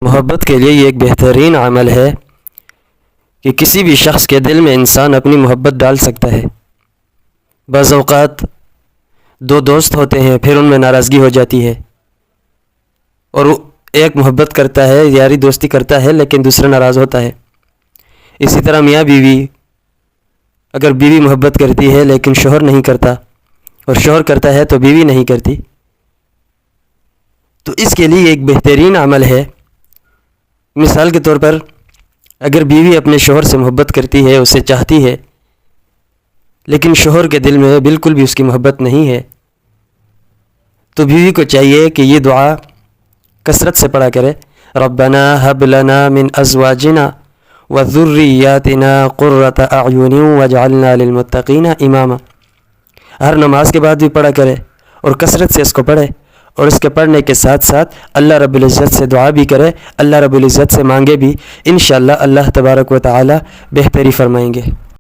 محبت کے لیے یہ ایک بہترین عمل ہے کہ کسی بھی شخص کے دل میں انسان اپنی محبت ڈال سکتا ہے۔ بعض اوقات دو دوست ہوتے ہیں، پھر ان میں ناراضگی ہو جاتی ہے، اور ایک محبت کرتا ہے، یاری دوستی کرتا ہے، لیکن دوسرا ناراض ہوتا ہے۔ اسی طرح میاں بیوی، اگر بیوی محبت کرتی ہے لیکن شوہر نہیں کرتا، اور شوہر کرتا ہے تو بیوی نہیں کرتی، تو اس کے لیے ایک بہترین عمل ہے۔ مثال کے طور پر اگر بیوی اپنے شوہر سے محبت کرتی ہے، اسے چاہتی ہے، لیکن شوہر کے دل میں بالکل بھی اس کی محبت نہیں ہے، تو بیوی کو چاہیے کہ یہ دعا کثرت سے پڑھا کرے، ربنا هب لنا من ازواجنا وذریاتنا قرۃ اعین واجعلنا للمتقین اماما۔ ہر نماز کے بعد بھی پڑھا کرے اور کثرت سے اس کو پڑھے، اور اس کے پڑھنے کے ساتھ ساتھ اللہ رب العزت سے دعا بھی کرے، اللہ رب العزت سے مانگے بھی، انشاءاللہ اللہ تبارک و تعالی بہتری فرمائیں گے۔